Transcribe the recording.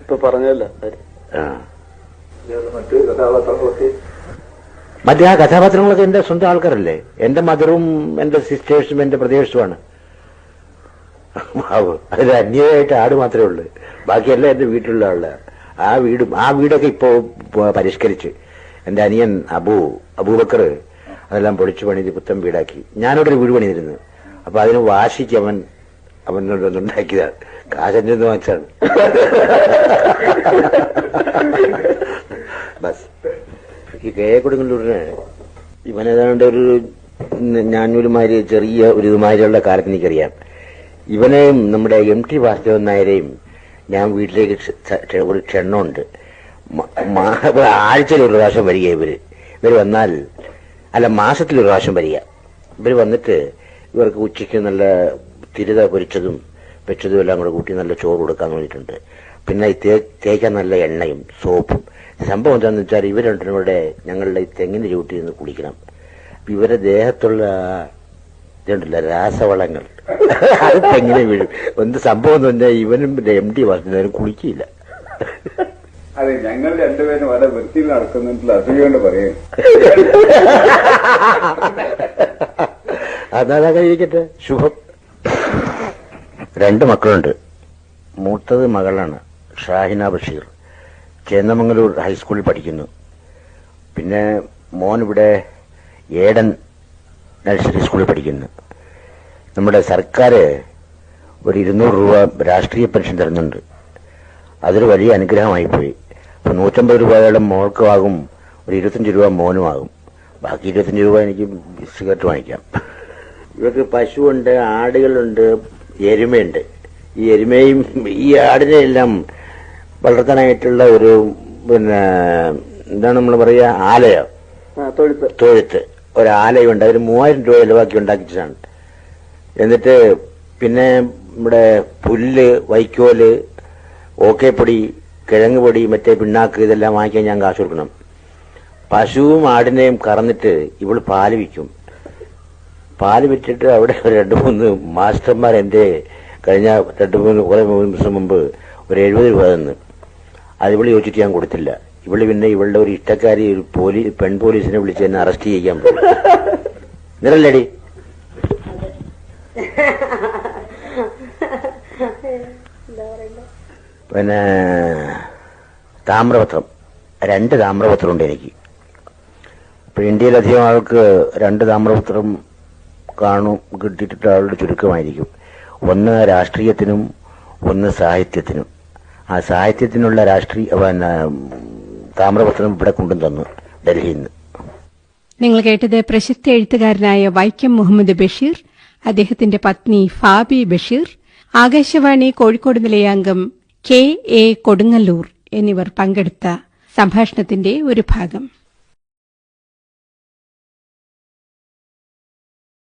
ഇപ്പൊ പറഞ്ഞല്ലോ. മറ്റേ ആ കഥാപാത്രങ്ങളൊക്കെ എന്റെ സ്വന്തം ആൾക്കാരല്ലേ. എന്റെ മദറും എന്റെ സിസ്റ്റേഴ്സും എന്റെ ബ്രദേഴ്സുമാണ്. അതിൽ അന്യമായിട്ട് ആട് മാത്രമേ ഉള്ളൂ. ബാക്കിയെല്ലാം എന്റെ വീട്ടിലുള്ള ആളാണ്. ആ വീടൊക്കെ ഇപ്പോ പരിഷ്കരിച്ച് എന്റെ അനിയൻ അബൂബക്കർ അതെല്ലാം പൊളിച്ചു പണിത് പുത്തൻ വീടാക്കി. ഞാനവിടെ ഒരു വീട് പണിതിരുന്നു. അപ്പൊ അതിന് വാശിക്ക് അവനോടൊന്നുണ്ടാക്കിയതാണ്. കാശഞ്ചെന്ന് വാങ്ങിച്ചാണ്. ബസ് ഈ കൊടുങ്ങല്ലൂരിന് ഇവനേതാണ്ട് ഒരു ഞാനൊരുമാതിരി ചെറിയ ഒരു ഇതുമാതിരിയുള്ള കാലത്ത് എനിക്കറിയാം. ഇവനെയും നമ്മുടെ MT വാസുദേവൻ നായരെയും ഞാൻ വീട്ടിലേക്ക് ഒരു ക്ഷണമുണ്ട്. ആഴ്ചയിൽ ഒരു പ്രാവശ്യം വരിക ഇവർ വന്നാൽ, അല്ല മാസത്തിലൊരു പ്രാവശ്യം വരിക. ഇവർ വന്നിട്ട് ഇവർക്ക് ഉച്ചയ്ക്ക് നല്ല തിരുത പൊരിച്ചതും വെച്ചതും എല്ലാം കൂടെ കൂട്ടി നല്ല ചോറ് കൊടുക്കാൻ വേണ്ടിയിട്ടുണ്ട്. പിന്നെ തേക്കാൻ നല്ല എണ്ണയും സോപ്പും. സംഭവം എന്താണെന്ന് വെച്ചാൽ ഇവർ രണ്ടിനും കൂടെ ഞങ്ങളുടെ ഈ തെങ്ങിന് ചൂട്ടി നിന്ന് കുളിക്കണം. ഇവരുടെ ദേഹത്തുള്ള ഇതുണ്ടല്ല രാസവളങ്ങൾ അത് തെങ്ങിനെ വീഴും. എന്ത് സംഭവം എന്ന് പറഞ്ഞാൽ ഇവനും MT വാസുദേവനും കുളിക്കില്ല. അതെ, ഞങ്ങൾ രണ്ടുപേരും വളരെ വൃത്തിയിൽ നടക്കുന്നില്ല അസൂയോണ്ട് പറയും. അതാ കഴിക്കട്ടെ. ശുഭം. 2 മക്കളുണ്ട്. മൂത്തത് മകളാണ് ഷാഹിന ബഷീർ, ചേന്നമംഗലൂർ ഹൈസ്കൂളിൽ പഠിക്കുന്നു. പിന്നെ മോൻ ഇവിടെ ഏഡൻ നഴ്സറി സ്കൂളിൽ പഠിക്കുന്നു. നമ്മുടെ സർക്കാർ ഒരു 200 രൂപ രാഷ്ട്രീയ പെൻഷൻ തരുന്നുണ്ട്. അതൊരു വലിയ അനുഗ്രഹമായിപ്പോയി. അപ്പൊ 150 രൂപയുടെ മോൾക്കും ആകും, ഒരു 25 രൂപ മോനുമാകും. ബാക്കി 25 രൂപ എനിക്ക് സിഗരറ്റ് വാങ്ങിക്കാം. ഇവർക്ക് പശുവുണ്ട്, ആടുകളുണ്ട്, എരുമയുണ്ട്. ഈ എരുമയും ഈ ആടിനെയെല്ലാം വളർത്താനായിട്ടുള്ള ഒരു എന്താണ് നമ്മൾ പറയുക, ആലയോ തൊഴുത്ത് ഒരാലയുണ്ട്. അവർ 3000 രൂപ ചെലവാക്കി ഉണ്ടാക്കിച്ചതാണ്. എന്നിട്ട് പിന്നെ നമ്മുടെ പുല്ല്, വൈക്കോല്, ഓക്കേപ്പൊടി, കിഴങ്ങ് പൊടി, മറ്റേ പിണ്ണാക്ക് ഇതെല്ലാം വാങ്ങിക്കാൻ ഞാൻ കാശ് കൊടുക്കണം. പശുവും ആടിനെയും കറന്നിട്ട് ഇവൾ പാല് വിൽക്കും. പാല് വിറ്റിട്ട് അവിടെ 2-3 മാസ്റ്റർമാർ എന്റെ കഴിഞ്ഞ 2-3 ദിവസം മുമ്പ് ഒരു 70 രൂപ തന്നു. അത് ഇവള് ചോദിച്ചിട്ട് ഞാൻ കൊടുത്തില്ല. ഇവള് പിന്നെ ഇവളുടെ ഒരു ഇഷ്ടക്കാരി ഒരു പെൺ പോലീസിനെ വിളിച്ച് എന്നെ അറസ്റ്റ് ചെയ്യാൻ പോയി. നിറല്ലേടി. പിന്നെ താമ്രപത്രം 2 താമ്രപത്രമുണ്ട് എനിക്ക്. ഇപ്പൊ ഇന്ത്യയിലധികം ആൾക്ക് 2 താമ്രപത്രം കിട്ടിയിട്ട് ആളുടെ ചുരുക്കമായിരിക്കും. ഒന്ന് രാഷ്ട്രീയത്തിനും ഒന്ന് സാഹിത്യത്തിനും. ആ സാഹിത്യത്തിനുള്ള താമ്രപത്രം ഇവിടെ കൊണ്ടും തന്നു ഡൽഹിയിൽ നിന്ന്. നിങ്ങൾ കേട്ടത് പ്രശസ്ത എഴുത്തുകാരനായ വൈക്കം മുഹമ്മദ് ബഷീർ, അദ്ദേഹത്തിന്റെ പത്നി ഫാബി ബഷീർ, ആകാശവാണി കോഴിക്കോട് നിലയാംഗം KA കൊടുങ്ങല്ലൂർ എന്നിവർ പങ്കെടുത്ത സംഭാഷണത്തിന്റെ ഒരു ഭാഗം.